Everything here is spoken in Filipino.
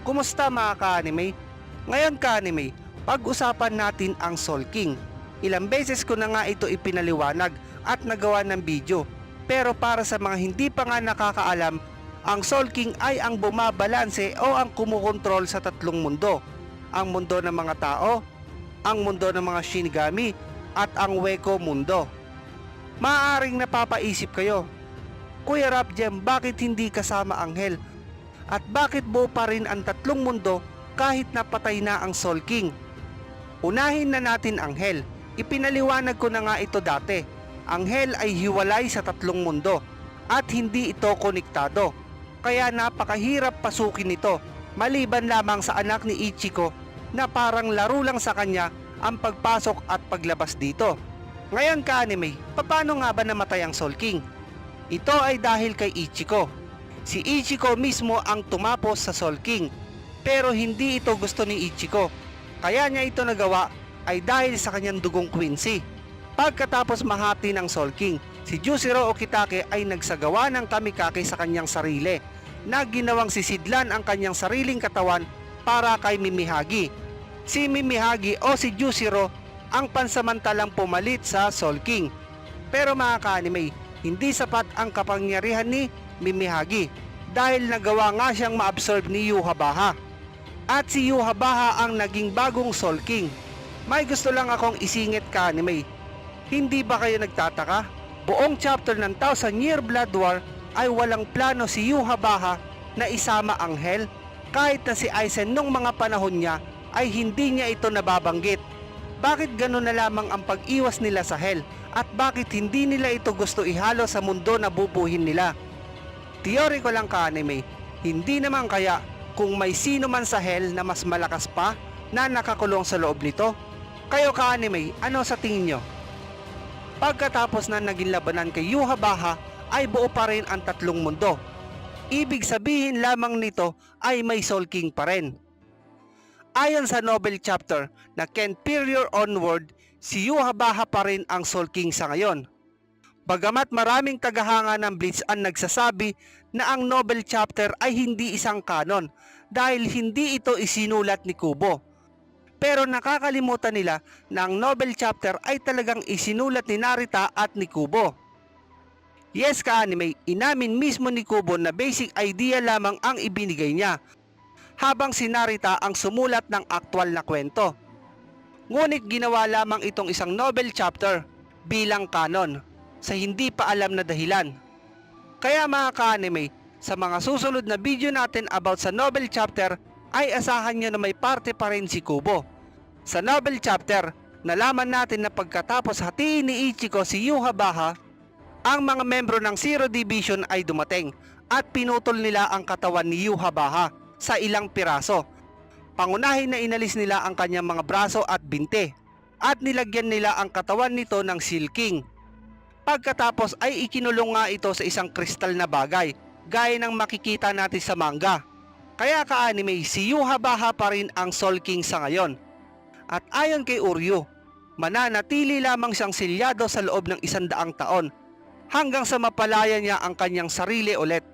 Kumusta mga ka-anime? Ngayon ka-anime, pag-usapan natin ang Soul King. Ilang beses ko na nga ito ipinaliwanag at nagawa ng video. Pero para sa mga hindi pa nga nakakaalam, ang Soul King ay ang bumabalanse o ang kumukontrol sa tatlong mundo. Ang mundo ng mga tao, ang mundo ng mga Shinigami, at ang Weko mundo. Maaaring napapaisip kayo, Kuya Rapjem, bakit hindi kasama Anghel? At bakit buo pa rin ang tatlong mundo kahit napatay na ang Soul King? Unahin na natin Anghel. Ipinaliwanag ko na nga ito dati. Anghel ay hiwalay sa tatlong mundo at hindi ito konektado. Kaya napakahirap pasukin ito maliban lamang sa anak ni Ichiko na parang laro lang sa kanya ang pagpasok at paglabas dito. Ngayon ka-anime, paano nga ba namatay ang Soul King? Ito ay dahil kay Ichiko. Si Ichiko mismo ang tumapos sa Soul King, pero hindi ito gusto ni Ichiko. Kaya niya ito nagawa ay dahil sa kanyang dugong Quincy. Pagkatapos mahati ng Soul King, si Yujiro Okitake ay nagsagawa ng kamikake sa kanyang sarili na ginawang sisidlan ang kanyang sariling katawan para kay Mimihagi. Si Mimihagi o si Yujiro ang pansamantalang pumalit sa Soul King. Pero mga ka-anime, hindi sapat ang kapangyarihan ni Mimihagi dahil nagawa nga siyang ma-absorb ni Yhwach. At si Yhwach ang naging bagong Soul King. May gusto lang akong isingit ka-anime. Hindi ba kayo nagtataka? Buong chapter ng Thousand Year Blood War ay walang plano si Yhwach na isama Anghel. Kahit na si Aizen nung mga panahon niya ay hindi niya ito nababanggit. Bakit ganun na lamang ang pag-iwas nila sa Hell? At bakit hindi nila ito gusto ihalo sa mundo na bubuhin nila? Teori ko lang ka-anime, hindi naman kaya kung may sino man sa Hell na mas malakas pa na nakakulong sa loob nito? Kayo ka-anime, ano sa tingin nyo? Pagkatapos na naging labanan kay Yhwach ay buo pa rin ang tatlong mundo. Ibig sabihin lamang nito ay may Soul King pa rin. Ayon sa novel chapter na Ken Period Onward, si Yhwach pa rin ang Soul King sa ngayon. Bagamat maraming tagahanga ng Bleach ang nagsasabi na ang novel chapter ay hindi isang kanon dahil hindi ito isinulat ni Kubo. Pero nakakalimutan nila na ang novel chapter ay talagang isinulat ni Narita at ni Kubo. Yes ka-anime, inamin mismo ni Kubo na basic idea lamang ang ibinigay niya, habang si Narita ang sumulat ng aktwal na kwento. Ngunit ginawa lamang itong isang novel chapter bilang kanon sa hindi pa alam na dahilan. Kaya mga ka-anime, sa mga susunod na video natin about sa novel chapter ay asahan nyo na may parte pa rin si Kubo. Sa novel chapter, nalaman natin na pagkatapos hatiin ni Ichiko si Yhwach, ang mga membro ng Zero Division ay dumating at pinutol nila ang katawan ni Yhwach sa ilang piraso. Pangunahin na inalis nila ang kanyang mga braso at binte at nilagyan nila ang katawan nito ng Seal King. Pagkatapos ay ikinulong nga ito sa isang kristal na bagay gaya ng makikita natin sa manga. Kaya ka-anime, si Yhwach pa rin ang Soul King sa ngayon. At ayon kay Uryu, mananatili lamang siyang silyado sa loob ng 100 taon hanggang sa mapalaya niya ang kanyang sarili ulit.